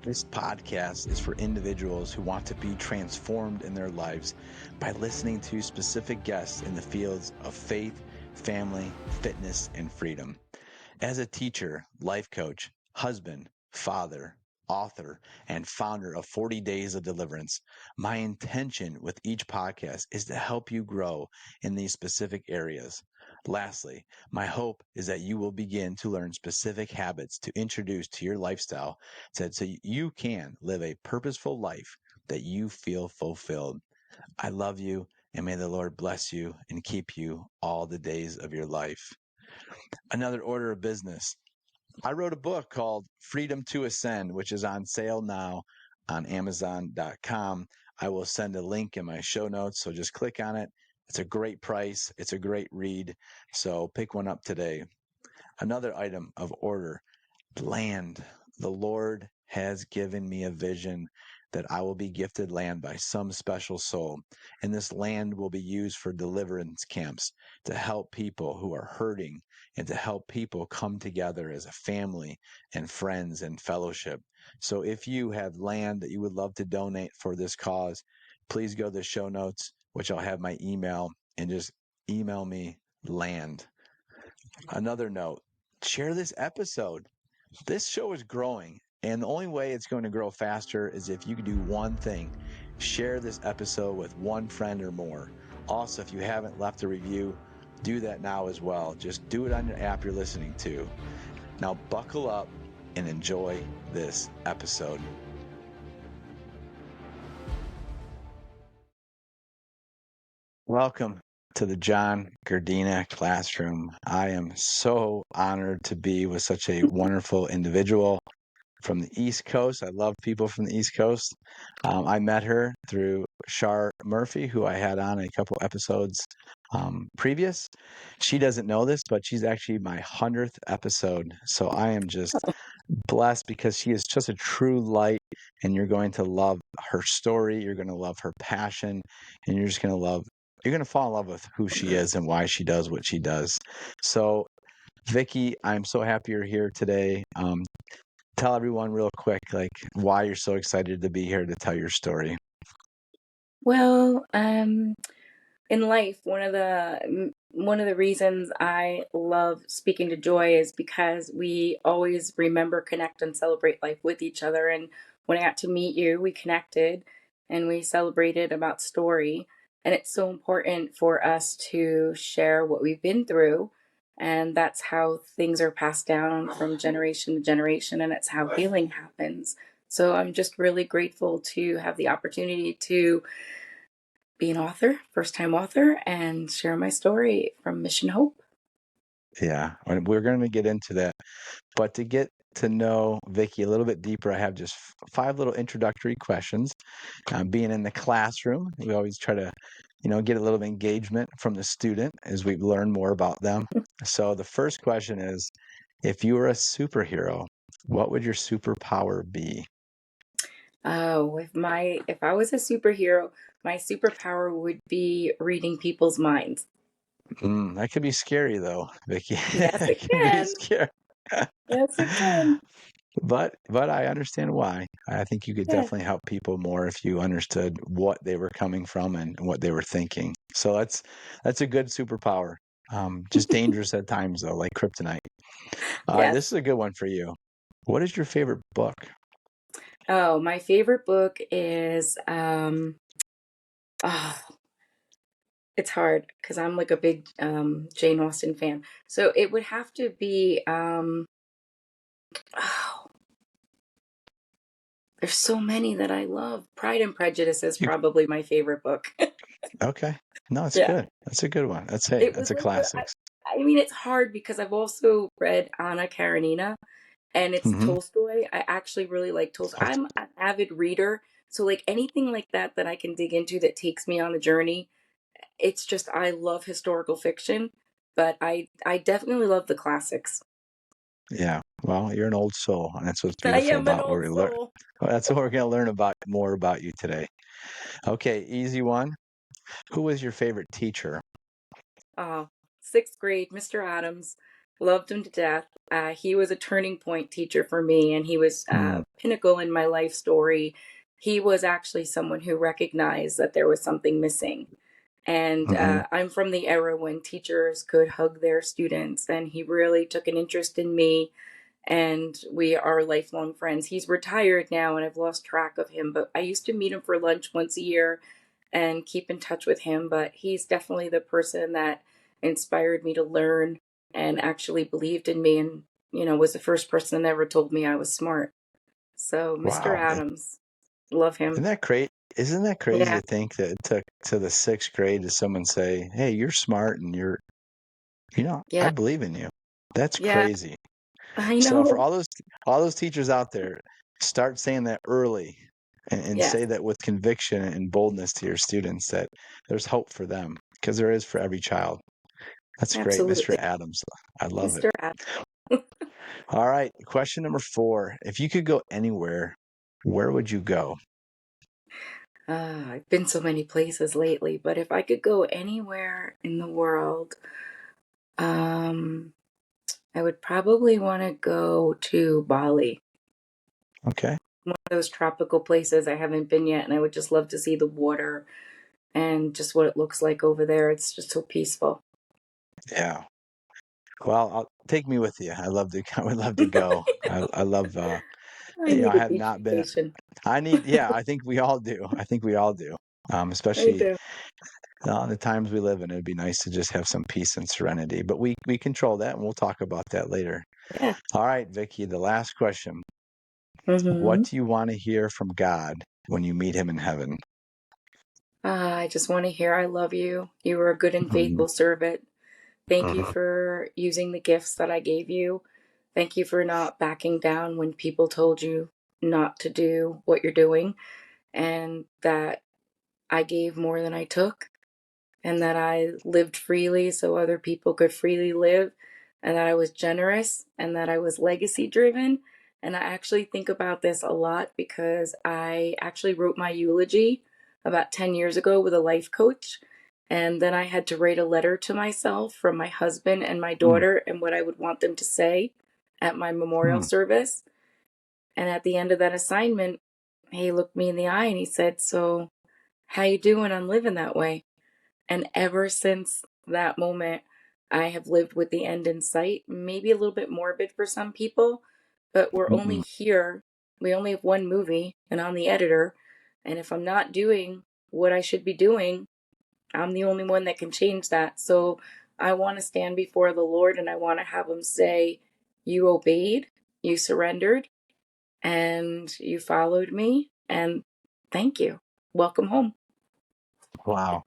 This podcast is for individuals who want to be transformed in their lives by listening to specific guests in the fields of faith, family, fitness, and freedom. As a teacher, life coach, husband, father, author, and founder of 40 Days of Deliverance, my intention with each podcast is to help you grow in these specific areas. Lastly, my hope is that you will begin to learn specific habits to introduce to your lifestyle so you can live a purposeful life that you feel fulfilled. I love you, and may the Lord bless you and keep you all the days of your life. Another order of business. I wrote a book called Freedom to Ascend, which is on sale now on Amazon.com. I will send a link in my show notes, so just click on it. It's a great price. It's a great read. So pick one up today. Another item of order, land. The Lord has given me a vision that I will be gifted land by some special soul. And this land will be used for deliverance camps to help people who are hurting and to help people come together as a family and friends and fellowship. So if you have land that you would love to donate for this cause, please go to the show notes, which I'll have my email, and just email me land. Another note, share this episode. This show is growing, and the only way it's going to grow faster is if you can do one thing. Share this episode with one friend or more. Also, if you haven't left a review, do that now as well. Just do it on your app you're listening to. Now, buckle up and enjoy this episode. Welcome to the John Gardina classroom. I am so honored to be with such a wonderful individual from the East Coast. I love people from the East Coast. I met her through Shar Murphy, who I had on a couple episodes previous. She doesn't know this, but she's actually my 100th episode. So I am just blessed because she is just a true light, and you're going to love her story. You're going to love her passion, and you're going to fall in love with who she is and why she does what she does. So, Vicki, I'm so happy you're here today. Tell everyone real quick, like, why you're so excited to be here to tell your story. Well, in life, one of the reasons I love speaking to Joy is because we always remember, connect, and celebrate life with each other. And when I got to meet you, we connected and we celebrated about story. And it's so important for us to share what we've been through. And that's how things are passed down from generation to generation. And it's how healing happens. So I'm just really grateful to have the opportunity to be an author, first-time author, and share my story from Mission Hope. Yeah, and we're going to get into that. But to get to know Vicki a little bit deeper, I have just 5 little introductory questions. Being in the classroom, we always try to, get a little engagement from the student as we learn more about them. So the first question is, if you were a superhero, what would your superpower be? Oh, if I was a superhero, my superpower would be reading people's minds. That could be scary, though, Vicki. Yes, It it can be can. scary. Yes, it can. But I understand why. I think you could Yes. definitely help people more if you understood what they were coming from and what they were thinking. So that's a good superpower. Just dangerous at times though, like kryptonite. All right, this Yes. is a good one for you. What is your favorite book? Oh, my favorite book is oh, it's hard because I'm like a big Jane Austen fan. So it would have to be oh, there's so many that I love. Pride and Prejudice is You, probably my favorite book. okay. No, it's Yeah. good. That's a good one. It That's was a like classic. I mean, it's hard because I've also read Anna Karenina and it's Mm-hmm. Tolstoy. I actually really like Tolstoy. I'm an avid reader. So like anything like that I can dig into that takes me on a journey. It's just, I love historical fiction, but I definitely love the classics. Yeah. Well, you're an old soul, and that's what's I beautiful am an about what old we learn. soul. Well, that's what we're going to learn about more about you today. Okay, easy one. Who was your favorite teacher? Uh, Sixth grade, Mr. Adams Loved him to death. He was a turning point teacher for me, and he was Mm, pinnacle in my life story. He was actually someone who recognized that there was something missing. And hmm. I'm from the era when teachers could hug their students, and he really took an interest in me, and we are lifelong friends. He's retired now, and I've lost track of him, but I used to meet him for lunch once a year and keep in touch with him. But he's definitely the person that inspired me to learn and actually believed in me, and, was the first person that ever told me I was smart. So, Mr. Wow. Adams, love him. Isn't that great? Isn't that crazy Yeah, to think that it took to the sixth grade to someone say, "Hey, you're smart and I yeah, believe in you." That's yeah, crazy. I So for know. all those teachers out there, start saying that early and Yes, say that with conviction and boldness to your students that there's hope for them because there is for every child. That's great, Mr. absolutely. Adams. I love it. Mr. Adams. All right, question number 4. If you could go anywhere, where would you go? I've been so many places lately, but if I could go anywhere in the world, um, I would probably want to go to Bali, Okay. one of those tropical places I haven't been yet, and I would just love to see the water and just what it looks like over there. It's just so peaceful. Yeah. Well, take me with you. I would love to go. I love, I need I a have beach not been, vacation. yeah, I think we all do. I think we all do. I Especially do. the times we live in, it'd be nice to just have some peace and serenity, but we control that and we'll talk about that later. Yeah. All right, Vicky, the last question. What Mm-hmm. do you want to hear from God when you meet him in heaven? I just want to hear I love you. You were a good and Mhm, faithful servant. Thank you mhm, for using the gifts that I gave you. Thank you for not backing down when people told you not to do what you're doing, and that I gave more than I took, and that I lived freely so other people could freely live, and that I was generous, and that I was legacy driven. And I actually think about this a lot because I actually wrote my eulogy about 10 years ago with a life coach. And then I had to write a letter to myself from my husband and my mm, daughter and what I would want them to say at my memorial mm. service. And at the end of that assignment, he looked me in the eye and he said, "So, how you doing on living that way?" And ever since that moment, I have lived with the end in sight. Maybe a little bit morbid for some people, but we're only Mm-mm. here. We only have one movie, and I'm the editor. And if I'm not doing what I should be doing, I'm the only one that can change that. So I want to stand before the Lord and I want to have him say, "You obeyed, you surrendered, and you followed me. And thank you. Welcome home." Wow.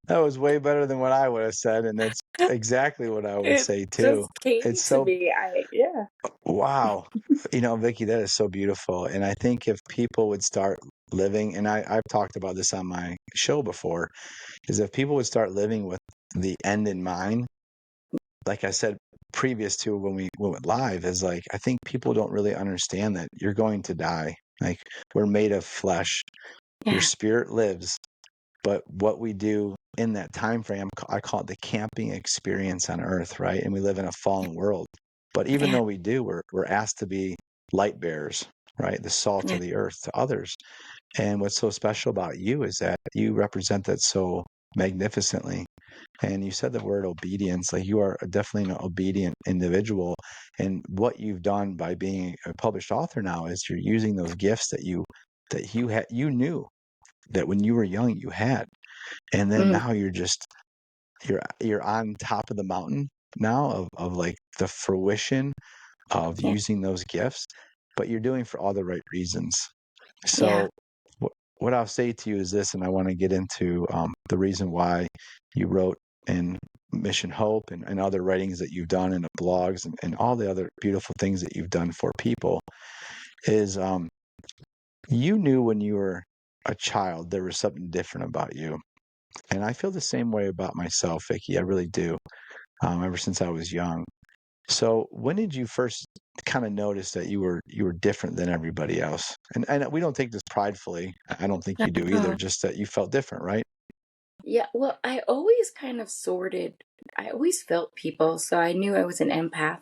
That was way better than what I would have said, and that's exactly what I would It say too. just came It's to so me. Yeah. wow. Vicky, that is so beautiful. And I think if people would start living, and I've talked about this on my show before, is if people would start living with the end in mind, like I said previous to when we went live, is like I think people don't really understand that you're going to die. Like we're made of flesh. Your Yeah. spirit lives, but what we do in that time frame, I call it the camping experience on Earth, right? And we live in a fallen world. But even Yeah. though we do, we're asked to be light bearers, right? The salt Yeah. of the earth to others. And what's so special about you is that you represent that so magnificently. And you said the word obedience, like you are definitely an obedient individual. And what you've done by being a published author now is you're using those gifts you knew that when you were young you had, and then Mm, now you're on top of the mountain now of like the fruition of yeah. using those gifts, but you're doing for all the right reasons. Yeah. So what I'll say to you is this, and I want to get into the reason why you wrote in Mission Hope and other writings that you've done in the blogs and all the other beautiful things that you've done for people is you knew when you were a child there was something different about you. And I feel the same way about myself, Vicky. I really do. Ever since I was young. So when did you first kind of notice that you were different than everybody else? And we don't take this pridefully. I don't think you do either. Oh, Just that you felt different, right? yeah. Well, I always kind of sorted. I always felt people, so I knew I was an empath.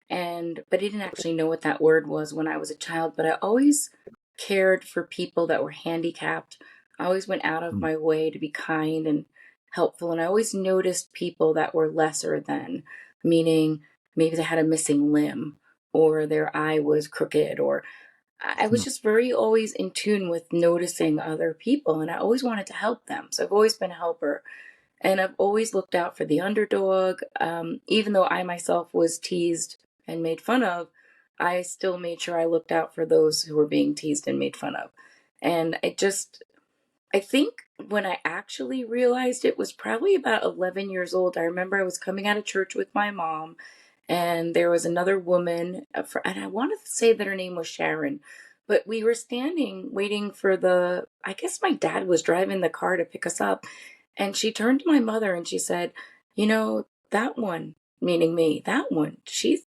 But I didn't actually know what that word was when I was a child, but I always cared for people that were handicapped. I always went out of Mm. my way to be kind and helpful, and I always noticed people that were lesser than, meaning maybe they had a missing limb or their eye was crooked, or I was Mm. just very always in tune with noticing other people, and I always wanted to help them. So I've always been a helper. And I've always looked out for the underdog. Even though I myself was teased and made fun of, I still made sure I looked out for those who were being teased and made fun of. And I think when I actually realized it was probably about 11 years old. I remember I was coming out of church with my mom, and there was another woman, and I want to say that her name was Sharon, but we were standing waiting for I guess my dad was driving the car to pick us up, and she turned to my mother and she said, "You know, that one," meaning me, "that one, she's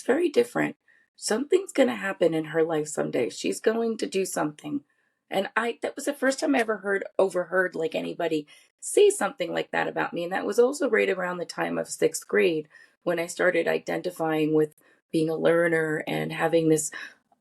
very different. Something's going to happen in her life someday. She's going to do something." And that was the first time I ever overheard like anybody say something like that about me. And that was also right around the time of sixth grade when I started identifying with being a learner and having this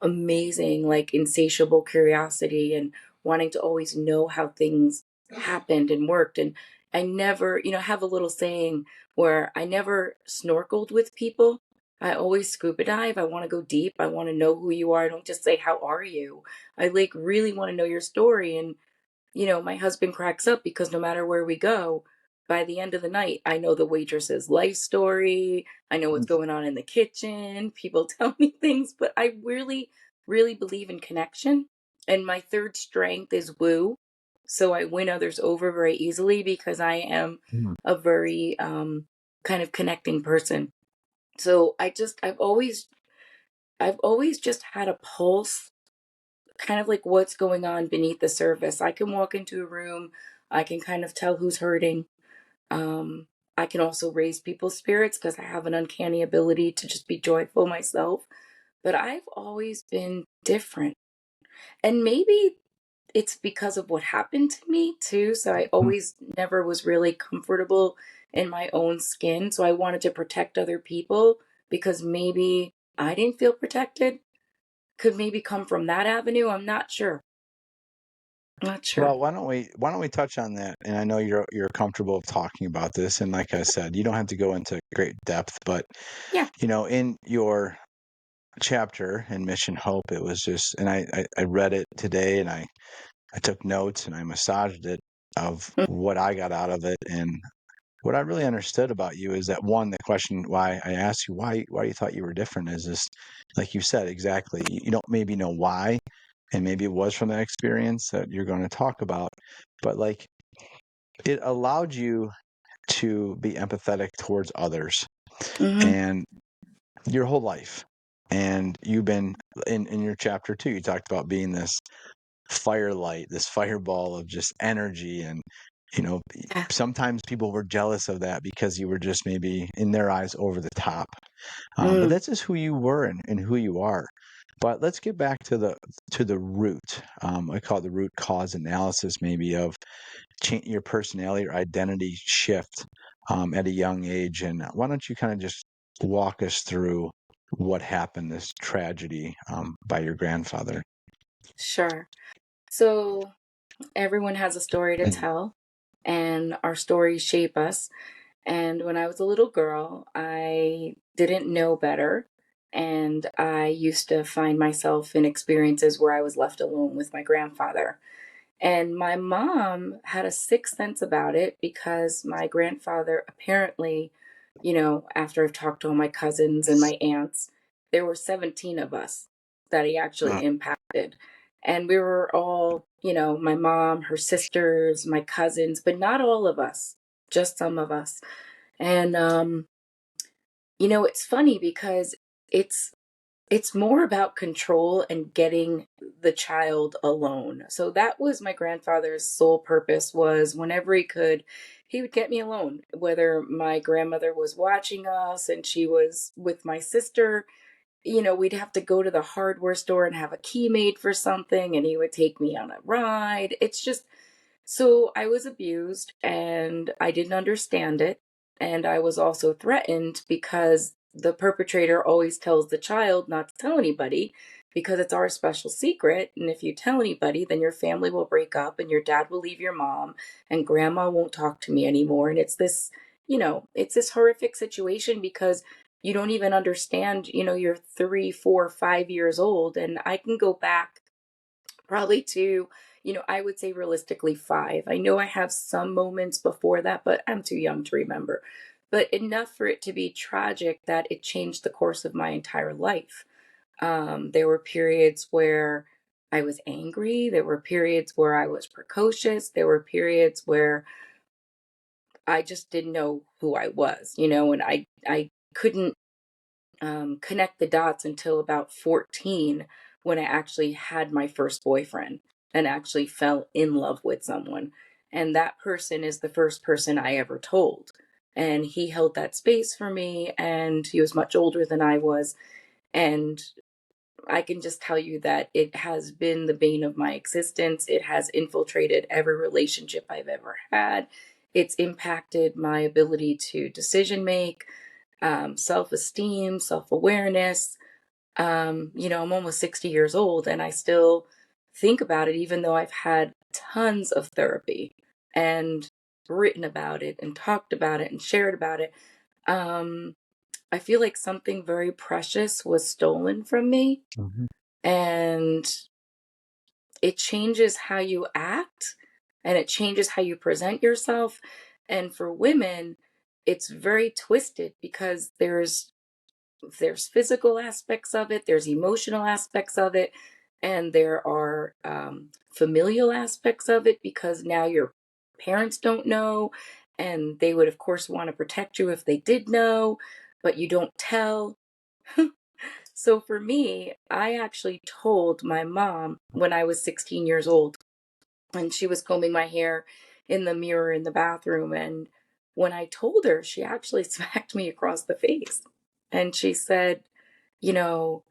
amazing, like insatiable curiosity and wanting to always know how things happened and worked. And I never, have a little saying where I never snorkeled with people. I always scuba dive. I want to go deep. I want to know who you are. I don't just say, "How are you?" I like really want to know your story. And my husband cracks up because no matter where we go, by the end of the night, I know the waitress's life story. I know what's going on in the kitchen. People tell me things, but I really, really believe in connection. And my third strength is woo. So I win others over very easily because I am Mm. a very kind of connecting person. So I've always just had a pulse, kind of like what's going on beneath the surface. I can walk into a room, I can kind of tell who's hurting. Um, I can also raise people's spirits because I have an uncanny ability to just be joyful myself. But I've always been different. And maybe it's because of what happened to me too. So I Mm. always never was really comfortable in my own skin. So I wanted to protect other people because maybe I didn't feel protected. Could maybe come from that avenue. I'm not sure. Not sure. Well, why don't we touch on that? And I know you're comfortable talking about this, and like I said, you don't have to go into great depth, but Yeah. in your chapter in Mission Hope, it was just, and I read it today, and I took notes and I massaged it of Mm. what I got out of it, and what I really understood about you is that one, the question why I asked you why you thought you were different is just like you said exactly. You don't maybe know why, and maybe it was from that experience that you're going to talk about, but like it allowed you to be empathetic towards others Hmm. and your whole life. And you've been in your chapter two, you talked about being this firelight, this fireball of just energy. And, you know, Yeah. sometimes people were jealous of that because you were just maybe in their eyes over the top. But Mm. that's just who you were and who you are. But let's get back to the root. I call it the root cause analysis, maybe of change your personality or identity shift at a young age. And why don't you kind of just walk us through what happened, this tragedy by your grandfather? Sure. So everyone has a story to tell, and our stories shape us. And when I was a little girl, I didn't know better. And I used to find myself in experiences where I was left alone with my grandfather. And my mom had a sixth sense about it because my grandfather apparently, after I've talked to all my cousins and my aunts, there were 17 of us that he actually impacted. And we were all, my mom, her sisters, my cousins, but not all of us, just some of us. And, it's funny because it's it's more about control and getting the child alone. So that was my grandfather's sole purpose, was whenever he could, he would get me alone. Whether my grandmother was watching us and she was with my sister, we'd have to go to the hardware store and have a key made for something, and he would take me on a ride. It's just, so I was abused and I didn't understand it. And I was also threatened because the perpetrator always tells the child not to tell anybody because it's our special secret. And if you tell anybody, then your family will break up and your dad will leave your mom and grandma won't talk to me anymore. And it's this, it's this horrific situation because you don't even understand, you're 3, 4, 5 years old. And I can go back probably to, I would say realistically 5. I know I have some moments before that, but I'm too young to remember. But enough for it to be tragic that it changed the course of my entire life. There were periods where I was angry. There were periods where I was precocious. There were periods where I just didn't know who I was, and I couldn't connect the dots until about 14 when I actually had my first boyfriend and actually fell in love with someone. And that person is the first person I ever told. And he held that space for me, and he was much older than I was. And I can just tell you that it has been the bane of my existence. It has infiltrated every relationship I've ever had. It's impacted my ability to decision make, self esteem, self awareness. I'm almost 60 years old and I still think about it, even though I've had tons of therapy and written about it and talked about it and shared about it. Um, I feel like something very precious was stolen from me, Mm-hmm. and it changes how you act and it changes how you present yourself. And for women, it's very twisted because there's physical aspects of it, there's emotional aspects of it, and there are familial aspects of it because now your parents don't know, and they would, of course, want to protect you if they did know, but you don't tell. So for me, I actually told my mom when I was 16 years old, and she was combing my hair in the mirror in the bathroom. And when I told her, she actually smacked me across the face. And she said, you know,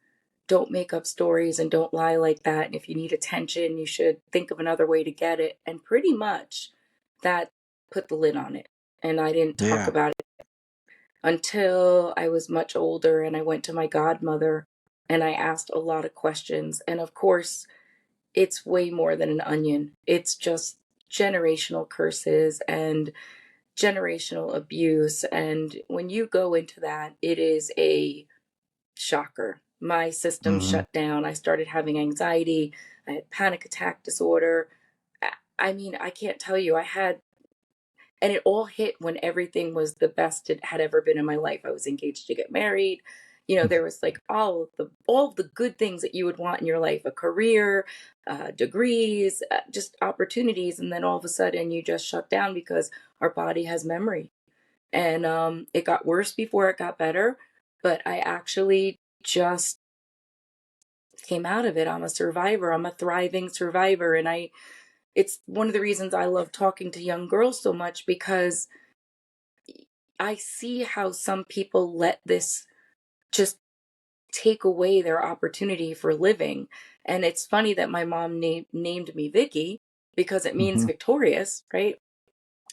don't make up stories and don't lie like that. And if you need attention, you should think of another way to get it. And pretty much that put the lid on it. And I didn't talk Yeah. about it until I was much older and I went to my godmother and I asked a lot of questions. And of course, it's way more than an onion. It's just generational curses and generational abuse. And when you go into that, it is a shocker. My system Mm-hmm. shut down. I started having anxiety. I had panic attack disorder. I mean, I can't tell you. And it all hit when everything was the best it had ever been in my life. I was engaged to get married. There was like all of the good things that you would want in your life, a career, degrees, just opportunities. And then all of a sudden you just shut down because our body has memory. And it got worse before it got better. But I actually just came out of it. I'm a survivor. I'm a thriving survivor. And it's one of the reasons I love talking to young girls so much because I see how some people let this just take away their opportunity for living. And it's funny that my mom named me Vicki because it means Mm-hmm. victorious, right?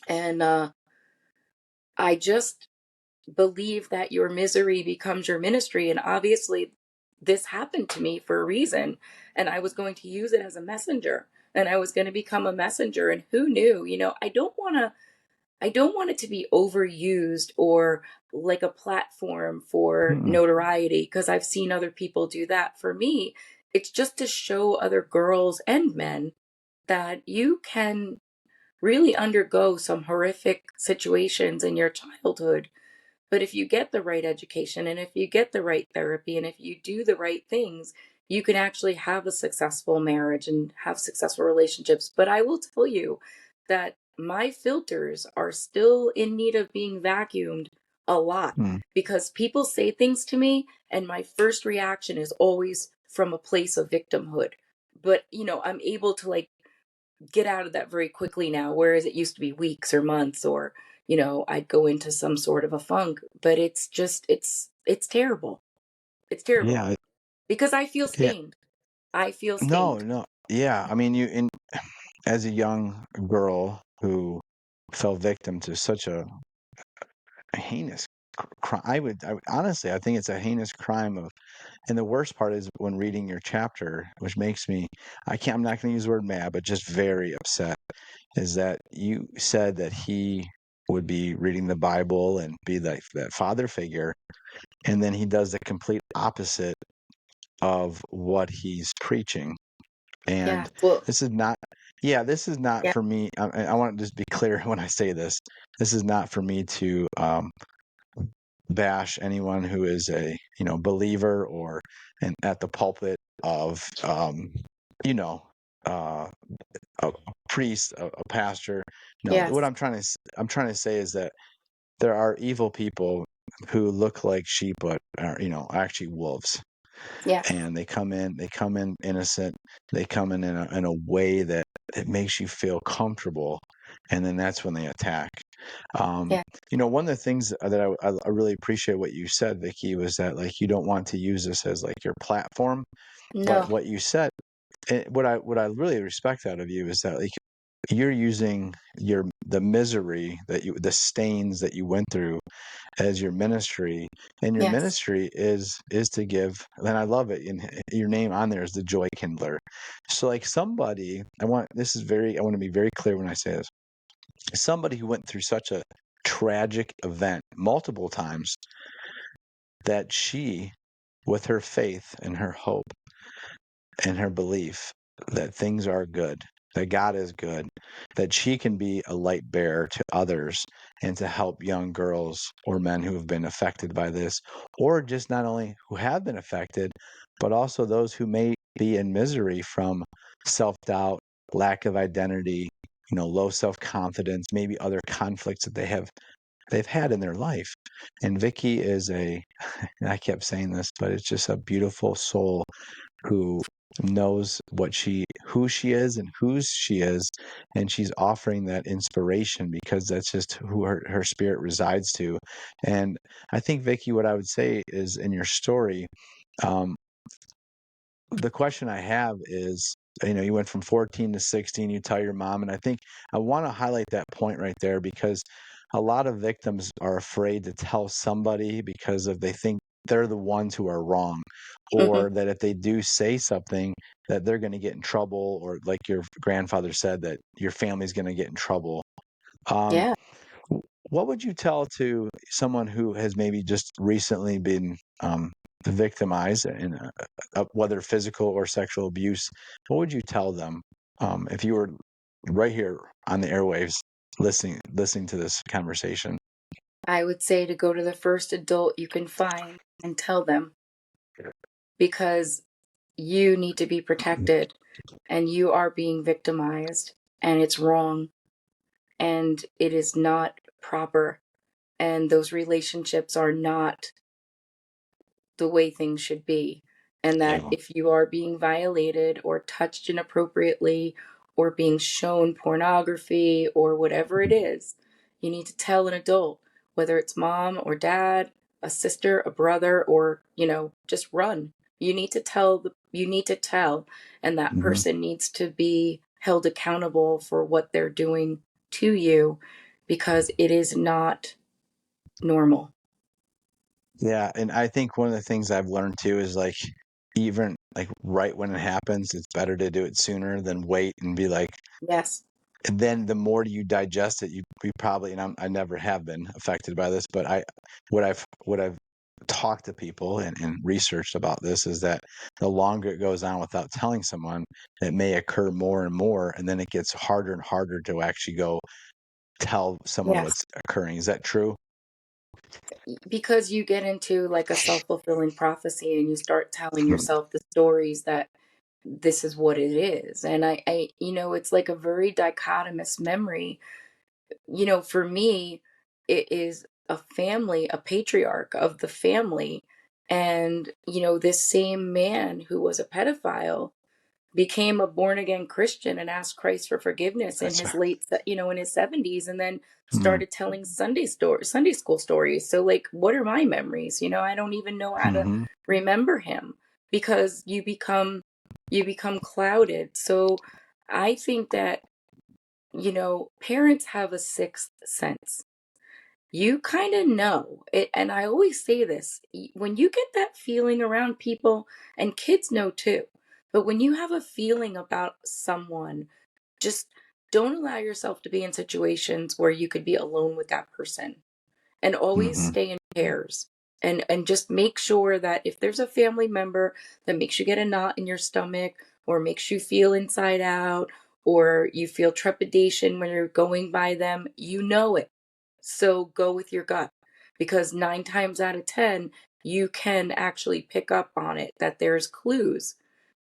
And I just believe that your misery becomes your ministry. And obviously, this happened to me for a reason. And I was going to use it as a messenger. And I was going to become a messenger. And who knew? I don't want it to be overused or like a platform for Mm-hmm. notoriety because I've seen other people do that. For me, it's just to show other girls and men that you can really undergo some horrific situations in your childhood, but if you get the right education and if you get the right therapy and if you do the right things, you can actually have a successful marriage and have successful relationships. But I will tell you that my filters are still in need of being vacuumed a lot Mm-hmm. because people say things to me and my first reaction is always from a place of victimhood. But, I'm able to like get out of that very quickly now, whereas it used to be weeks or months or, I'd go into some sort of a funk. But it's just it's terrible. It's terrible Yeah. because I feel Yeah. stained. I feel No, stained. no. Yeah. I mean, as a young girl who fell victim to such a heinous crime. I would honestly, I think it's a heinous crime of, and the worst part is when reading your chapter, which makes me, I'm not going to use the word mad, but just very upset, is that you said that he would be reading the Bible and be like that father figure, and then he does the complete opposite of what he's preaching. Yeah. And Well, this is not, yeah, this is not yeah. for me. I want to just be clear when I say this. This is not for me to bash anyone who is a believer or at the pulpit of you know uh, a priest, a pastor. No, what Yes. I'm trying to say is that there are evil people who look like sheep but are actually wolves, Yes. and they come in innocent, they come in a way that it makes you feel comfortable, and then that's when they attack. um Yeah. one of the things that I really appreciate what you said, Vicky, was that like you don't want to use this as like your platform, but No. what you said, what I really respect out of you is that like you're using the misery the stains that you went through as your ministry, and your Yes. ministry is to give. And I love it, and your name on there is the joy kindler. So like somebody, I want to be very clear when I say this, somebody who went through such a tragic event multiple times, that she, with her faith and her hope and her belief that things are good, that God is good, that she can be a light bearer to others and to help young girls or men who have been affected by this, or just not only who have been affected, but also those who may be in misery from self doubt, lack of identity, low self confidence, maybe other conflicts that they've had in their life. And Vicky is and I kept saying this, but it's just a beautiful soul who knows who she is and whose she is, and she's offering that inspiration because that's just who her spirit resides to. And I think, Vicky, what I would say is, in your story, um, the question I have is, you went from 14 to 16, you tell your mom, and I think I want to highlight that point right there, because a lot of victims are afraid to tell somebody because of they think they're the ones who are wrong, Hmm. or that if they do say something that they're going to get in trouble, or like your grandfather said, that your family's going to get in trouble. Um, Yeah. what would you tell to someone who has maybe just recently been victimized in whether physical or sexual abuse? What would you tell them if you were right here on the airwaves listening to this conversation? I would say to go to the first adult you can find and tell them, because you need to be protected and you are being victimized, and it's wrong and it is not proper, and those relationships are not the way things should be. And that Yeah. if you are being violated or touched inappropriately or being shown pornography or whatever it is, you need to tell an adult, whether it's mom or dad, a sister, a brother, or, just run. You need to tell, and that Hmm. person needs to be held accountable for what they're doing to you, because it is not normal. Yeah, and I think one of the things I've learned too is like, even like right when it happens, it's better to do it sooner than wait and be like, Yes. and then the more you digest it, you probably, and I never have been affected by this, but what I've talked to people and researched about this is that the longer it goes on without telling someone, it may occur more and more, and then it gets harder and harder to actually go tell someone Yes. what's occurring. Is that true? Because you get into like a self-fulfilling prophecy and you start telling yourself the stories that this is what it is. And it's like a very dichotomous memory. For me, it is a family, a patriarch of the family. And, this same man who was a pedophile became a born again Christian and asked Christ for forgiveness in That's his in his 70s, and then mm-hmm. started telling Sunday school stories. So like, what are my memories? I don't even know how to Mm-hmm. remember him, because you become clouded. So I think that, parents have a sixth sense, you kind of know it. And I always say this, when you get that feeling around people, and kids know too, but when you have a feeling about someone, just don't allow yourself to be in situations where you could be alone with that person, and always Hmm. stay in pairs. And just make sure that if there's a family member that makes you get a knot in your stomach, or makes you feel inside out, or you feel trepidation when you're going by them, you know it. So go with your gut, because 9 times out of 10, you can actually pick up on it, that there's clues,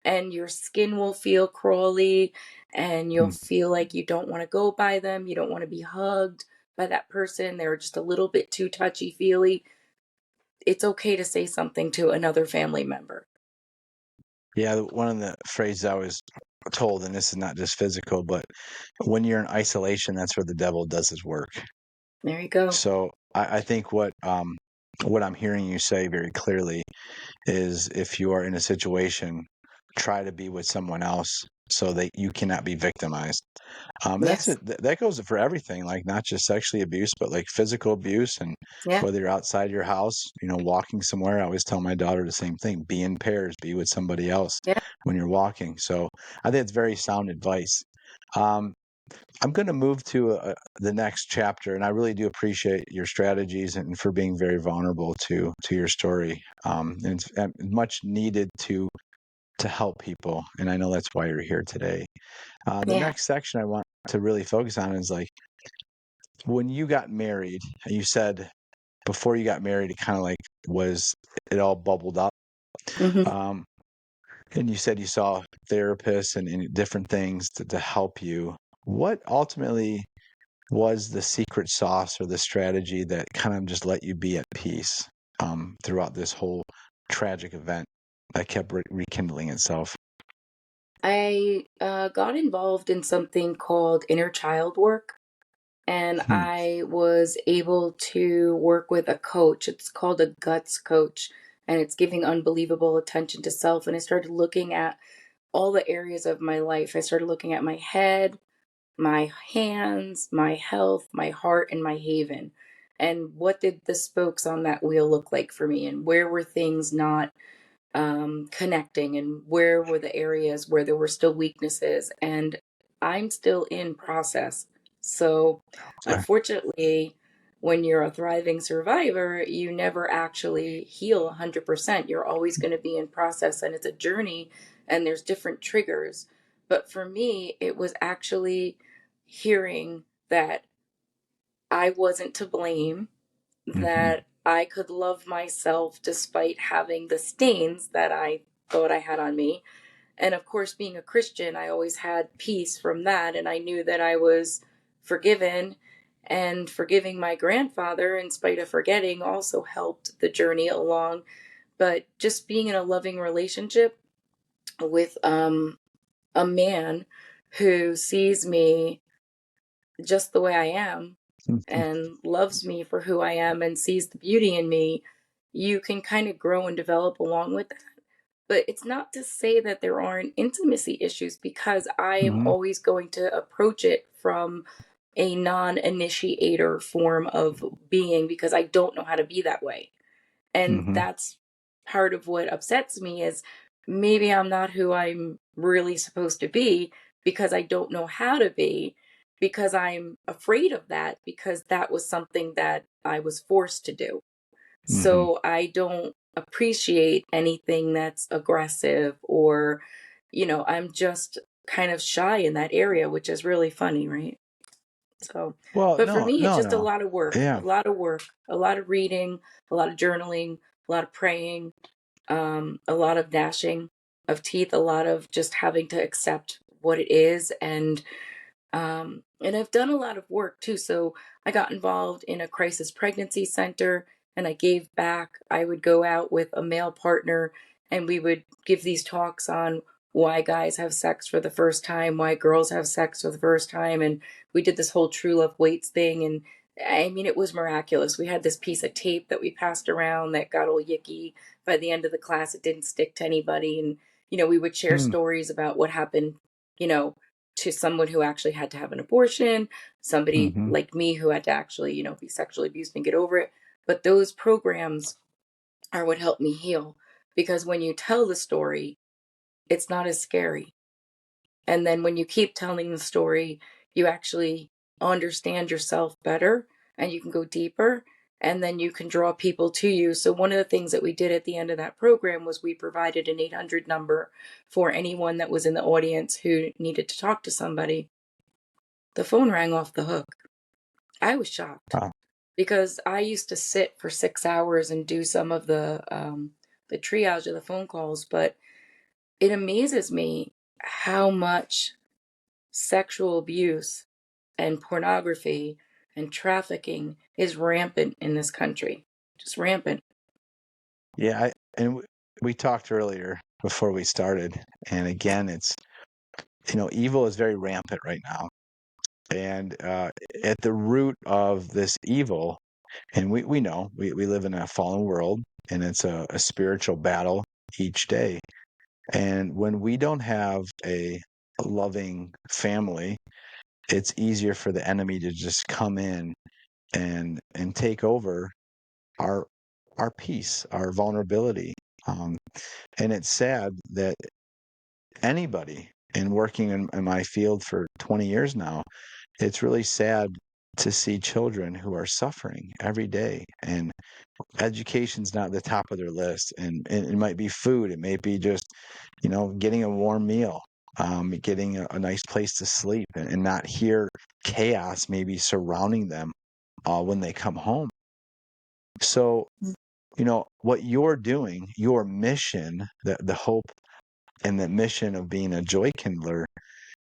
and your skin will feel crawly, and you'll feel like you don't want to go by them. You don't want to be hugged by that person. They're just a little bit too touchy feely. It's okay to say something to another family member. Yeah, one of the phrases I was told, and this is not just physical, but when you're in isolation, that's where the devil does his work. There you go. So I think what I'm hearing you say very clearly is, if you are in a situation, try to be with someone else so that you cannot be victimized. And that's Yes. it. That goes for everything, like not just sexually abuse, but like physical abuse. And Yeah. whether you're outside your house, walking somewhere, I always tell my daughter the same thing: be in pairs, be with somebody else Yeah. when you're walking. So I think it's very sound advice. Um, I'm going to move to the next chapter, and I really do appreciate your strategies and for being very vulnerable to your story. And it's much needed to help people, and I know that's why you're here today. The Yeah. next section I want to really focus on is like when you got married. You said before you got married, it kind of like was it all bubbled up, Hmm. um, and you said you saw therapists and different things to help you. What ultimately was the secret sauce or the strategy that kind of just let you be at peace throughout this whole tragic event that kept rekindling itself? I got involved in something called inner child work, and Hmm. I was able to work with a coach. It's called a guts coach, and it's giving unbelievable attention to self. And I started looking at all the areas of my life. I started looking at my head, my hands, my health, my heart, and my haven. And what did the spokes on that wheel look like for me? And where were things not connecting, and where were the areas where there were still weaknesses? And I'm still in process. So, Okay. unfortunately, when you're a thriving survivor, you never actually heal 100%. You're always going to be in process, and it's a journey, and there's different triggers. But for me, it was actually hearing that I wasn't to blame, Hmm. that I could love myself despite having the stains that I thought I had on me. And of course, being a Christian, I always had peace from that. And I knew that I was forgiven, and forgiving my grandfather, in spite of forgetting, also helped the journey along. But just being in a loving relationship with a man who sees me just the way I am, and loves me for who I am, and sees the beauty in me, you can kind of grow and develop along with that. But it's not to say that there aren't intimacy issues, because I am Hmm. always going to approach it from a non initiator form of being, because I don't know how to be that way. And Hmm. that's part of what upsets me, is maybe I'm not who I'm really supposed to be, because I don't know how to be, because I'm afraid of that, because that was something that I was forced to do. Hmm. So I don't appreciate anything that's aggressive, or, I'm just kind of shy in that area, which is really funny, right? So, Well, but for no, me, it's no, just a no. lot of work, a Yeah. lot of work, a lot of reading, a lot of journaling, a lot of praying, a lot of gnashing of teeth, a lot of just having to accept what it is. And I've done a lot of work too. So I got involved in a crisis pregnancy center, and I gave back. I would go out with a male partner, and we would give these talks on why guys have sex for the first time, why girls have sex for the first time. And we did this whole true love waits thing. And I mean, it was miraculous. We had this piece of tape that we passed around that got all yicky. By the end of the class, it didn't stick to anybody. And, we would share Hmm. stories about what happened, you know, to someone who actually had to have an abortion, somebody Mm-hmm. like me who had to actually, be sexually abused and get over it. But those programs are what helped me heal, because when you tell the story, it's not as scary. And then when you keep telling the story, you actually understand yourself better and you can go deeper, and then you can draw people to you. So one of the things that we did at the end of that program was we provided an 800 number for anyone that was in the audience who needed to talk to somebody. The phone rang off the hook. I was shocked Wow. because I used to sit for 6 hours and do some of the triage of the phone calls, but it amazes me how much sexual abuse and pornography and trafficking is rampant in this country. Just rampant. Yeah, we talked earlier before we started, and again, it's evil is very rampant right now, and at the root of this evil, and we know we live in a fallen world, and it's a spiritual battle each day, and when we don't have a loving family, it's easier for the enemy to just come in and take over our our peace, our vulnerability. Um, and it's sad that anybody, and working in my field for 20 years now, it's really sad to see children who are suffering every day. And education's not the top of their list. And it might be food, it may be just, getting a warm meal, getting a nice place to sleep, and not hear chaos maybe surrounding them when they come home. So, what you're doing, your mission, the hope and the mission of being a joy kindler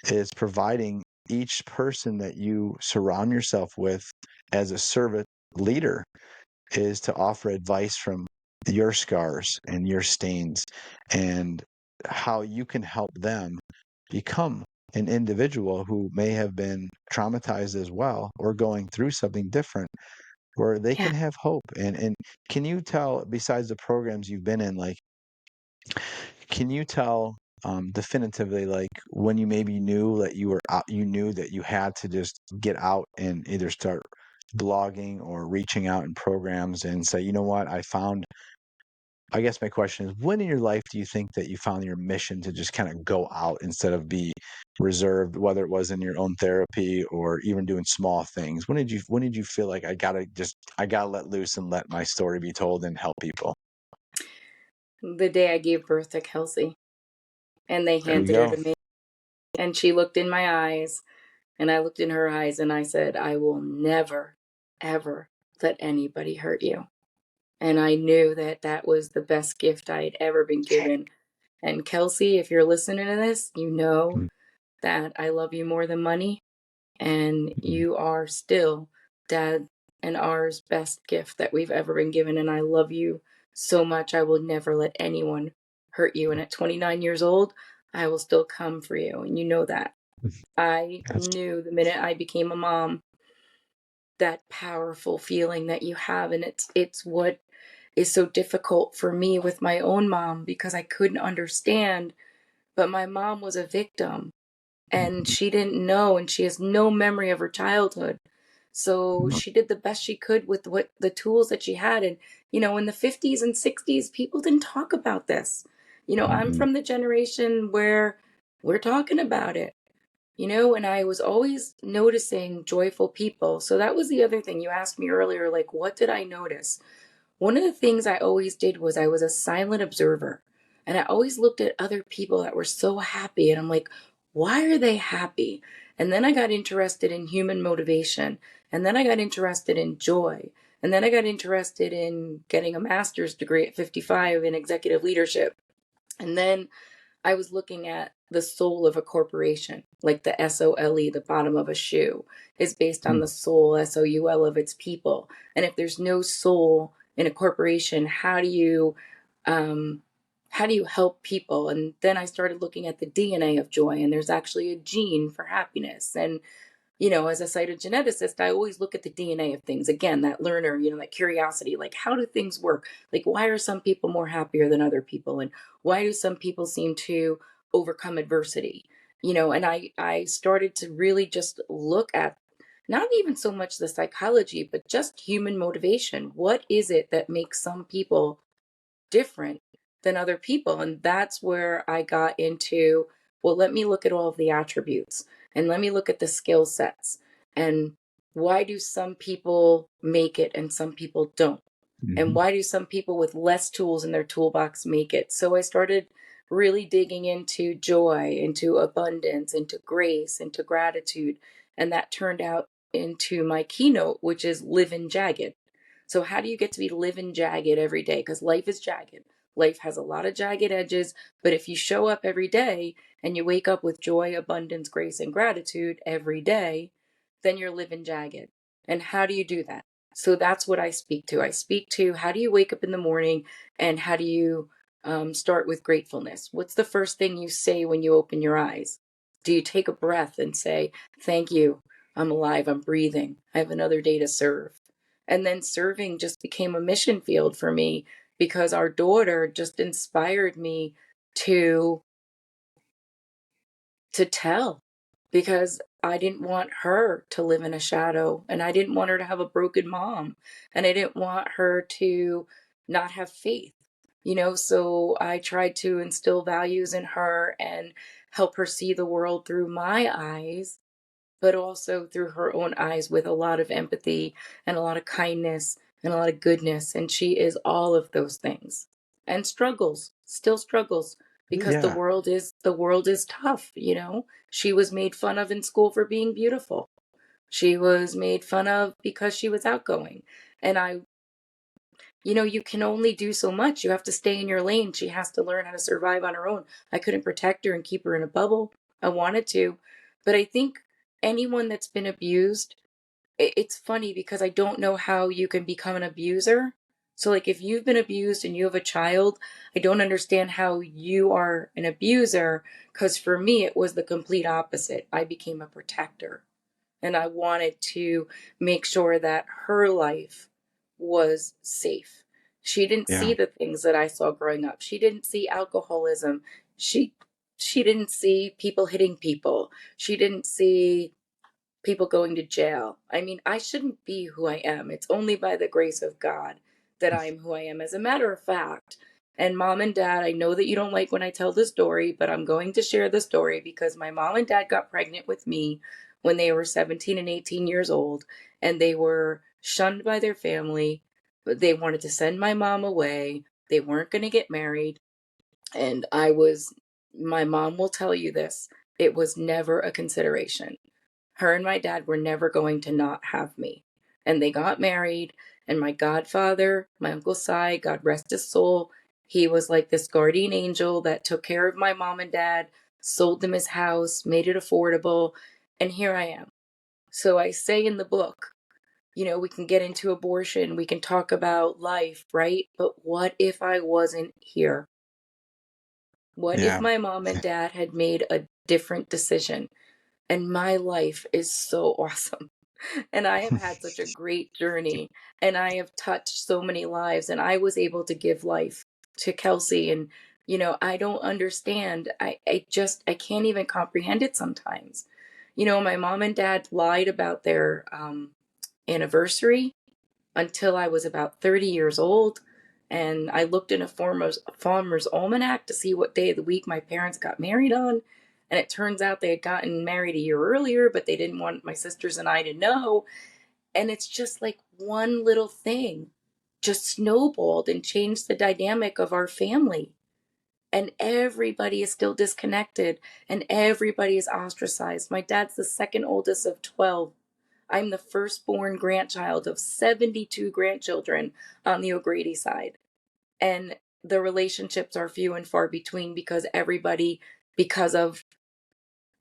is providing each person that you surround yourself with as a servant leader is to offer advice from your scars and your stains and how you can help them become an individual who may have been traumatized as well or going through something different where they Yeah. can have hope. And can you tell, besides the programs you've been in, like, can you tell definitively, like, when you maybe knew that you were out, you knew that you had to just get out and either start blogging or reaching out in programs and say, you know what, I guess my question is, when in your life do you think that you found your mission to just kind of go out instead of be reserved, whether it was in your own therapy or even doing small things? When did you feel like I gotta let loose and let my story be told and help people? The day I gave birth to Kelsea and they There we handed her go. to me, and she looked in my eyes and I looked in her eyes and I said, I will never, ever let anybody hurt you. And I knew that that was the best gift I had ever been given. And Kelsea, if you're listening to this, you know Mm, that I love you more than money, and mm, you are still Dad and ours best gift that we've ever been given. And I love you so much. I will never let anyone hurt you. And at 29 years old, I will still come for you. And you know that. mm. I That's knew the minute I became a mom, that powerful feeling that you have. And it's what is so difficult for me with my own mom, because I couldn't understand. But my mom was a victim and mhm, she didn't know, and she has no memory of her childhood. So mhm, she did the best she could with what the tools that she had. And, in the 50s and 60s, people didn't talk about this. I'm mhm, from the generation where we're talking about it, and I was always noticing joyful people. So that was the other thing you asked me earlier, like, what did I notice? One of the things I always did was I was a silent observer. And I always looked at other people that were so happy. And I'm like, why are they happy? And then I got interested in human motivation. And then I got interested in joy. And then I got interested in getting a master's degree at 55 in executive leadership. And then I was looking at the soul of a corporation, like the SOLE, the bottom of a shoe, is based on mm, the soul, SOUL, of its people. And if there's no soul in a corporation, um, how do you help people? And then I started looking at the DNA of joy, and there's actually a gene for happiness. And as a cytogeneticist, I always look at the DNA of things. Again, that learner, that curiosity, like, how do things work? Like, why are some people more happier than other people? And why do some people seem to overcome adversity? And I started to really just look at not even so much the psychology, but just human motivation. What is it that makes some people different than other people? And that's where I got into, well, let me look at all of the attributes and let me look at the skill sets, and why do some people make it and some people don't? And Hmm. why do some people with less tools in their toolbox make it? So I started really digging into joy, into abundance, into grace, into gratitude. And that turned out into my keynote, which is live in jagged. So, how do you get to be living jagged every day? Because life is jagged. Life has a lot of jagged edges. But if you show up every day and you wake up with joy, abundance, grace, and gratitude every day, then you're living jagged. And how do you do that? So that's what I speak to. I speak to, how do you wake up in the morning, and how do you start with gratefulness? What's the first thing you say when you open your eyes? Do you take a breath and say, thank you, I'm alive, I'm breathing, I have another day to serve? And then serving just became a mission field for me, because our daughter just inspired me to tell, because I didn't want her to live in a shadow, and I didn't want her to have a broken mom, and I didn't want her to not have faith. So I tried to instill values in her and help her see the world through my eyes, but also through her own eyes, with a lot of empathy and a lot of kindness and a lot of goodness. And she is all of those things, and struggles, still struggles, because the Yeah. world is tough. She was made fun of in school for being beautiful. She was made fun of because she was outgoing. And you can only do so much. You have to stay in your lane. She has to learn how to survive on her own. I couldn't protect her and keep her in a bubble. I wanted to. But I think anyone that's been abused, it's funny because I don't know how you can become an abuser. So, like, if you've been abused and you have a child, I don't understand how you are an abuser, because for me, it was the complete opposite. I became a protector, and I wanted to make sure that her life was safe. She didn't Yeah. see the things that I saw growing up. She didn't see alcoholism. She she didn't see people hitting people. She didn't see people going to jail. I mean, I shouldn't be who I am. It's only by the grace of God that I'm who I am. As a matter of fact, and mom and dad, I know that you don't like when I tell the story, but I'm going to share the story because my mom and dad got pregnant with me when they were 17 and 18 years old, and they were shunned by their family. They wanted to send my mom away. They weren't going to get married. And my mom will tell you this, it was never a consideration. Her and my dad were never going to not have me. And they got married, and my godfather, my Uncle Si, God rest his soul, he was like this guardian angel that took care of my mom and dad, sold them his house, made it affordable, and here I am. So I say in the book, we can get into abortion, we can talk about life, right? But what if I wasn't here? What if Yeah. my mom and dad had made a different decision? And my life is so awesome. And I have had such a great journey, and I have touched so many lives, and I was able to give life to Kelsea. And, I don't understand. I can't even comprehend it sometimes. My mom and dad lied about their anniversary until I was about 30 years old. And I looked in a farmer's almanac to see what day of the week my parents got married on. And it turns out they had gotten married a year earlier, but they didn't want my sisters and I to know. And it's just like one little thing just snowballed and changed the dynamic of our family. And everybody is still disconnected, and everybody is ostracized. My dad's the second oldest of 12. I'm the firstborn grandchild of 72 grandchildren on the O'Grady side. And the relationships are few and far between, because of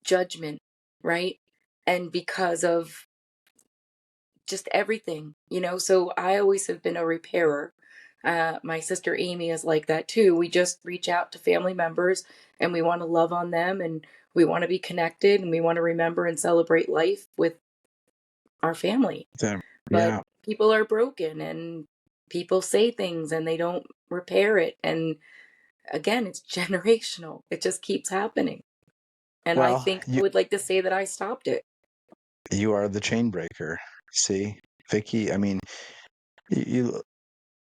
judgment, right? And because of just everything. So I always have been a repairer. My sister Amy is like that too. We just reach out to family members, and we want to love on them, and we want to be connected, and we want to remember and celebrate life with our family. But Yeah. people are broken, and people say things and they don't repair it. And again, it's generational. It just keeps happening. And I Well, think I would like to say that I stopped it. you are the chain breaker. See, Vicki, I mean, you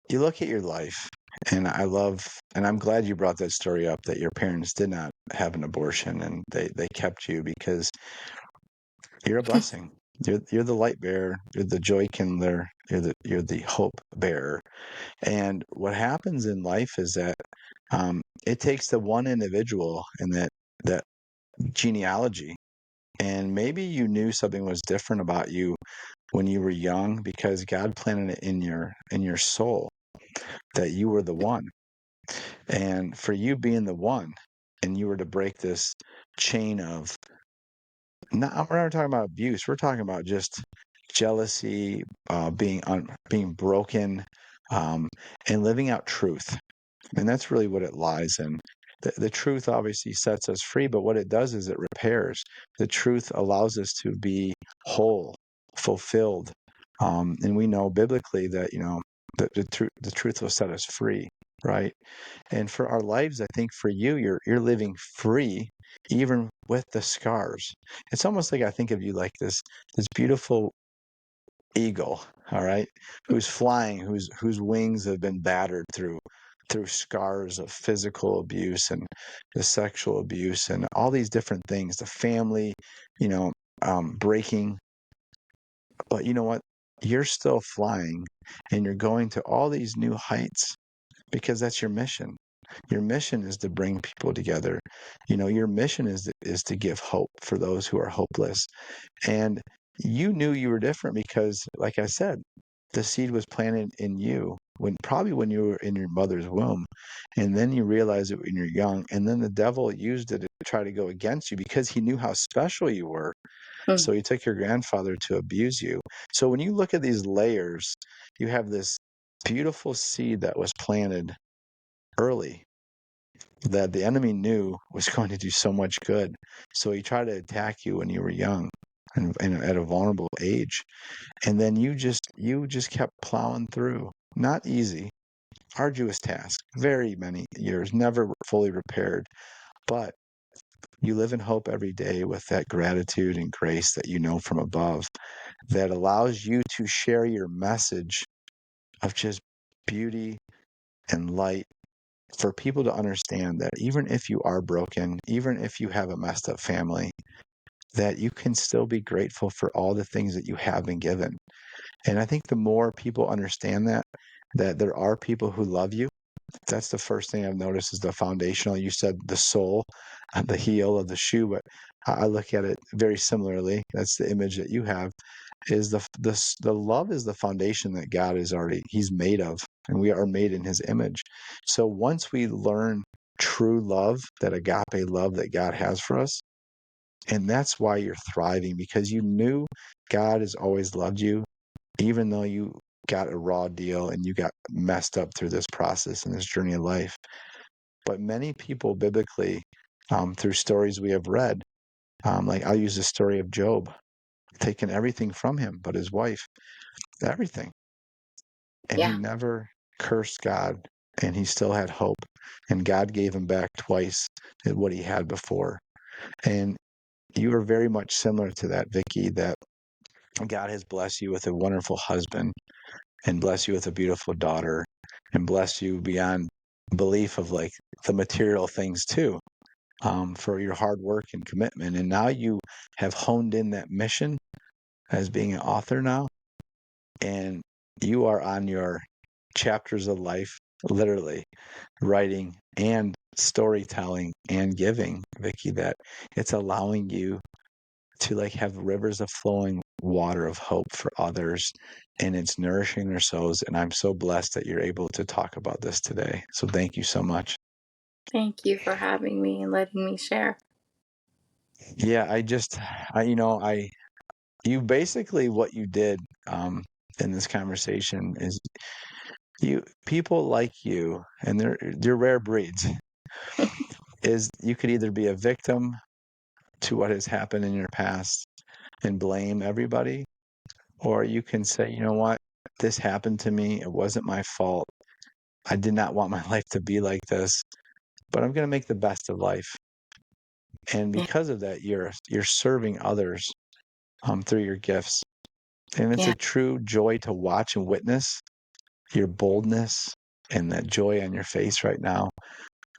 you look at your life, and I'm glad you brought that story up that your parents did not have an abortion and they kept you because you're a blessing. You're the light bearer, you're the joy kindler, you're the hope bearer. And what happens in life is that it takes the one individual in that genealogy. And maybe you knew something was different about you when you were young because God planted it in your soul that you were the one. And for you being the one, and you were to break this chain of not we're not talking about abuse, we're talking about just jealousy, being broken, um, and living out truth. And that's really what it lies in. The truth obviously sets us free, but what it does is it repairs. The truth allows us to be whole, fulfilled. And we know biblically that, the truth will set us free, right? And for our lives, I think for you, you're living free, even with the scars. It's almost like I think of you like this beautiful eagle, all right, who's flying, whose wings have been battered through scars of physical abuse and the sexual abuse and all these different things, the family, you know, breaking. But you know what? You're still flying, and you're going to all these new heights because that's your mission. Your mission is to bring people together. Your mission is to give hope for those who are hopeless. And you knew you were different because, like I said, the seed was planted in you when you were in your mother's womb. And then you realize it when you're young. And then the devil used it to try to go against you because he knew how special you were. Hmm. So he took your grandfather to abuse you. So when you look at these layers, you have this beautiful seed that was planted early that the enemy knew was going to do so much good. So he tried to attack you when you were young and at a vulnerable age. And then you just kept plowing through. Not easy, arduous task, very many years, never fully repaired. But you live in hope every day with that gratitude and grace that you know from above that allows you to share your message of just beauty and light for people to understand that even if you are broken, even if you have a messed up family, that you can still be grateful for all the things that you have been given. And I think the more people understand that there are people who love you, that's the first thing I've noticed is the foundational. You said the sole, the heel of the shoe, but I look at it very similarly. That's the image that you have. Is the love is the foundation that God is He's made of, and we are made in His image. So once we learn true love, that agape love that God has for us, and that's why you're thriving because you knew God has always loved you, even though you got a raw deal and you got messed up through this process and this journey of life. But many people biblically, through stories we have read, like I'll use the story of Job, taken everything from him, but his wife, everything. And he Yeah. never cursed God and he still had hope. And God gave him back twice what he had before. And you are very much similar to that, Vicki, that God has blessed you with a wonderful husband and blessed you with a beautiful daughter and blessed you beyond belief of like the material things too, for your hard work and commitment. And now you have honed in that mission as being an author now, and you are on your chapters of life, literally writing and storytelling and giving, Vicki, that it's allowing you to like have rivers of flowing water of hope for others, and it's nourishing their souls. And I'm so blessed that you're able to talk about this today. So thank you so much. Thank you for having me and letting me share. Yeah, you basically what you did in this conversation is people like you, and they're rare breeds, is you could either be a victim to what has happened in your past and blame everybody, or you can say, you know what, this happened to me. It wasn't my fault. I did not want my life to be like this, but I'm going to make the best of life. And Yeah. because of that, you're serving others through your gifts. And it's Yeah. a true joy to watch and witness your boldness and that joy on your face right now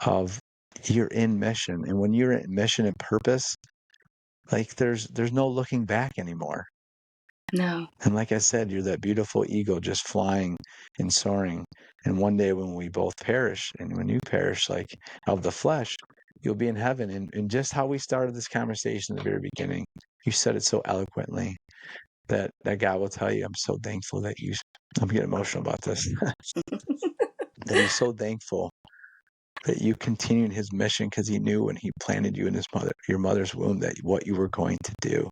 of you're in mission. And when you're in mission and purpose, like there's no looking back anymore. No. And like I said, you're that beautiful eagle just flying and soaring. And one day when we both perish, and when you perish, like of the flesh, you'll be in heaven. And just how we started this conversation at the very beginning, you said it so eloquently that God will tell you, I'm so thankful that I'm getting emotional about this, that he's so thankful that you continued his mission because he knew when he planted you in your mother's womb, that what you were going to do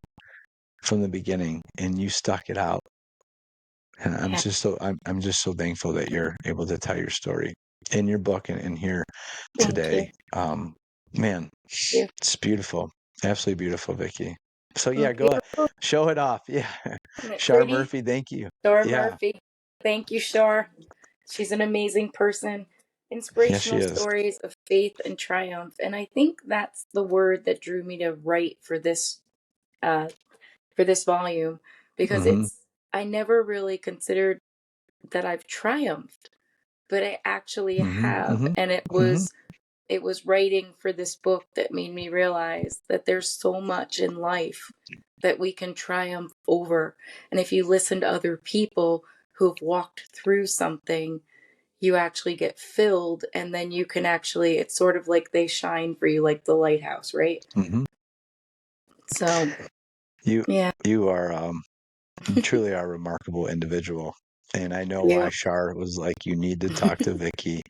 from the beginning, and you stuck it out. And Yeah. I'm just so thankful that you're able to tell your story in your book and here Thank you. today. Man, Thank it's beautiful. Absolutely beautiful, Vicki. So you. yeah, go Beautiful. show it off. Yeah. Isn't it Shar pretty? Murphy, thank you. Shar Yeah. Murphy. Thank you, Shar. She's an amazing person. Yes, she Inspirational is. stories of faith and triumph. And I think that's the word that drew me to write uh for this volume, because Mm-hmm. I never really considered that I've triumphed, but I actually Mm-hmm. have. Mm-hmm. And Mm-hmm. it was writing for this book that made me realize that there's so much in life that we can triumph over. And if you listen to other people who've walked through something, you actually get filled, and then you can actually, it's sort of like they shine for you, like the lighthouse, right? Mm-hmm. So, You yeah. you are you truly are a remarkable individual. And I know why you. Shar was like, you need to talk to Vicki.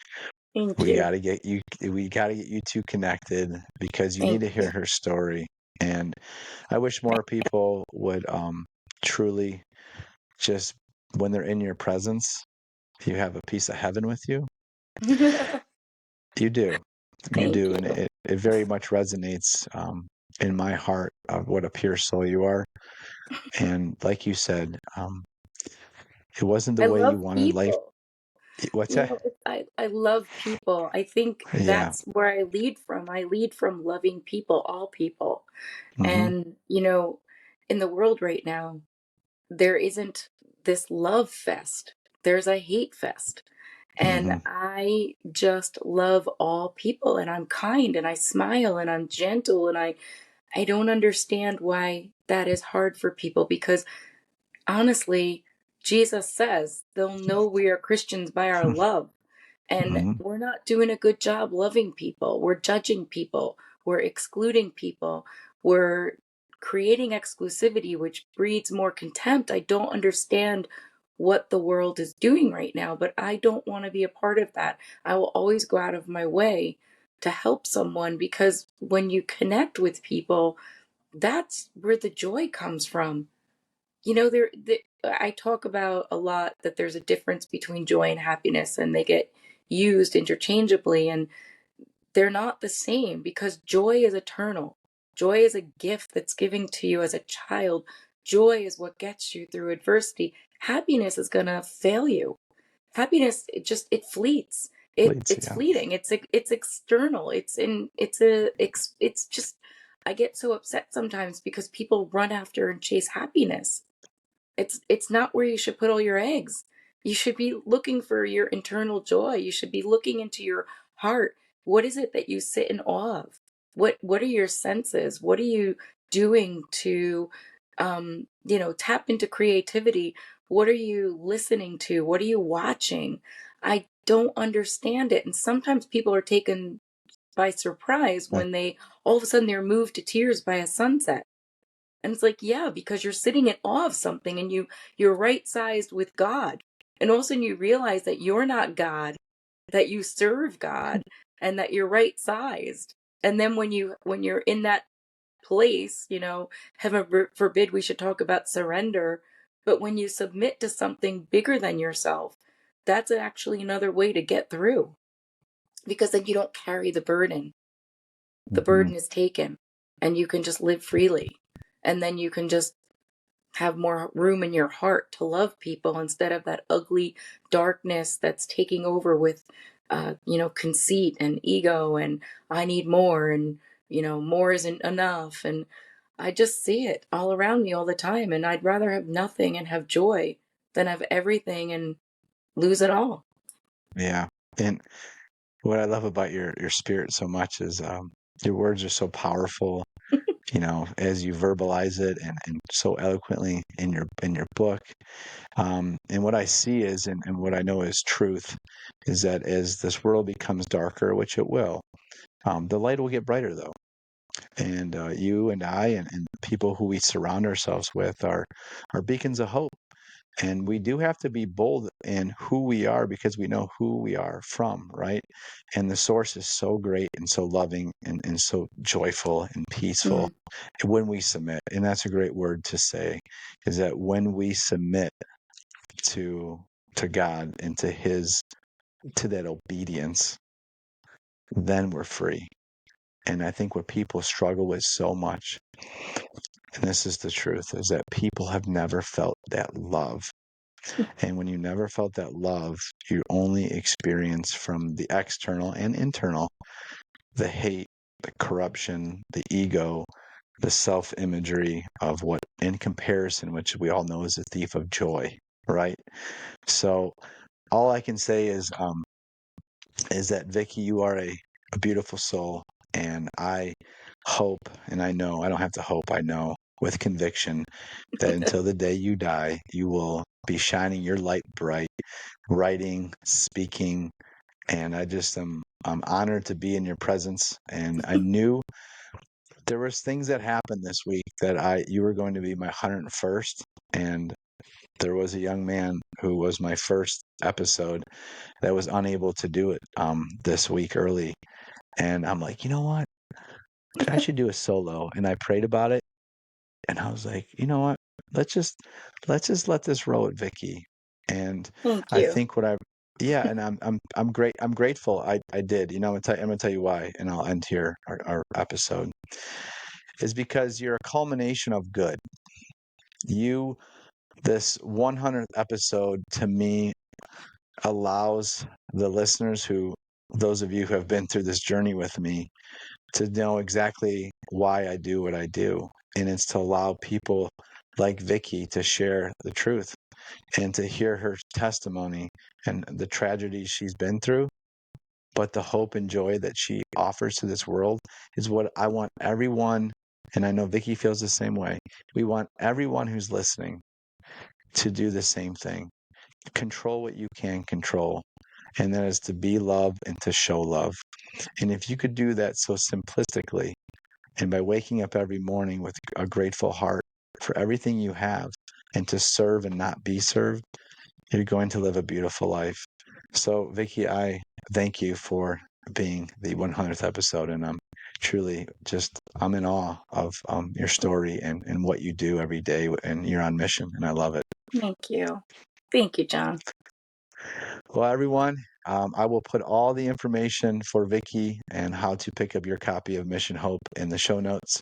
Thank We you. got to get you. We got to get you two connected because you need Thank to hear you. her story. And I wish more people would truly just when they're in your presence, you have a piece of heaven with you. You do, you Thank do, you. and it very much resonates in my heart of what a pure soul you are. And like you said, it wasn't the I way you love wanted life. people. What's You that? know, I love people. I think Yeah. that's where I lead from. I lead from loving people, all people. Mm-hmm. And, in the world right now, there isn't this love fest, there's a hate fest. And Mm-hmm. I just love all people, and I'm kind, and I smile, and I'm gentle, and I don't understand why that is hard for people, because honestly, Jesus says they'll know we are Christians by our love. And Mm-hmm. we're not doing a good job loving people. We're judging people. We're excluding people. We're creating exclusivity, which breeds more contempt. I don't understand what the world is doing right now, but I don't want to be a part of that. I will always go out of my way to help someone, because when you connect with people, that's where the joy comes from. I talk about a lot that there's a difference between joy and happiness, and they get used interchangeably, and they're not the same, because joy is eternal. Joy is a gift that's given to you as a child. Joy is what gets you through adversity. Happiness is going to fail you. Happiness, it fleets. Please, It's yeah. fleeting. It's external. It's just, I get so upset sometimes because people run after and chase happiness. It's not where you should put all your eggs. You should be looking for your internal joy. You should be looking into your heart. What is it that you sit in awe of? What are your senses? What are you doing to tap into creativity? What are you listening to? What are you watching? I don't understand it. And sometimes people are taken by surprise when they all of a sudden they're moved to tears by a sunset. And it's like, yeah, because you're sitting in awe of something, and you're right sized with God. And all of a sudden you realize that you're not God, that you serve God, and that you're right sized. And then when you're in that place, heaven forbid we should talk about surrender, but when you submit to something bigger than yourself, that's actually another way to get through, because then you don't carry the burden. The Mm-hmm. burden is taken, and you can just live freely. And then you can just have more room in your heart to love people, instead of that ugly darkness that's taking over with conceit and ego and I need more, and more isn't enough. And I just see it all around me all the time. And I'd rather have nothing and have joy than have everything and lose it all. Yeah. And what I love about your spirit so much is your words are so powerful, as you verbalize it and so eloquently in your book. And what I see is, and what I know is truth, is that as this world becomes darker, which it will, the light will get brighter though. And you and I and people who we surround ourselves with are beacons of hope. And we do have to be bold in who we are because we know who we are from, right? And the source is so great and so loving and so joyful and peaceful Mm. when we submit. And that's a great word to say, is that when we submit to God and to that obedience, then we're free. And I think what people struggle with so much, and this is the truth, is that people have never felt that love. And when you never felt that love, you only experience from the external and internal the hate, the corruption, the ego, the self imagery of what, in comparison, which we all know is a thief of joy, right? So all I can say is that Vicki, you are a beautiful soul, and I hope, and I know, I don't have to hope, I know with conviction that until the day you die, you will be shining your light bright, writing, speaking, and I'm honored to be in your presence. And I knew there was things that happened this week that you were going to be my 101st, and there was a young man who was my first episode that was unable to do it this week early. And I'm like, you know what? I should do a solo. And I prayed about it. And I was like, you know what? Let's just let this roll at Vicki. And Thank I you. think yeah, and I'm great. I'm grateful. I did. I'm gonna tell you why, and I'll end here our episode is because you're a culmination of good. You This 100th episode to me allows the listeners those of you who have been through this journey with me to know exactly why I do what I do. And it's to allow people like Vicki to share the truth and to hear her testimony and the tragedies she's been through. But the hope and joy that she offers to this world is what I want everyone, and I know Vicki feels the same way. We want everyone who's listening to do the same thing. Control what you can control, and that is to be love and to show love. And if you could do that so simplistically, and by waking up every morning with a grateful heart for everything you have, and to serve and not be served, you're going to live a beautiful life. So, Vicki, I thank you for being the 100th episode, and I'm in awe of your story and what you do every day, and you're on mission, and I love it. Thank you. Thank you, John. Well, everyone, I will put all the information for Vicki and how to pick up your copy of Mission Hope in the show notes.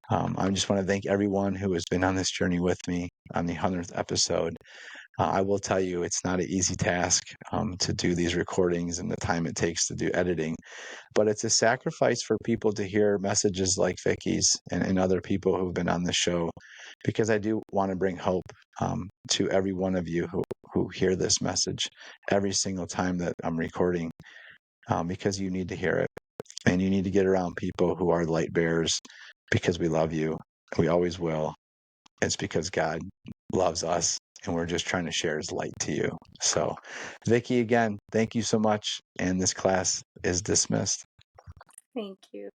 I just want to thank everyone who has been on this journey with me on the 100th episode. I will tell you, it's not an easy task to do these recordings and the time it takes to do editing, but it's a sacrifice for people to hear messages like Vicki's and other people who've been on the show, because I do want to bring hope to every one of you who hear this message every single time that I'm recording, because you need to hear it, and you need to get around people who are light bearers, because we love you. We always will. It's because God loves us, and we're just trying to share his light to you. So, Vicki, again, thank you so much. And this class is dismissed. Thank you.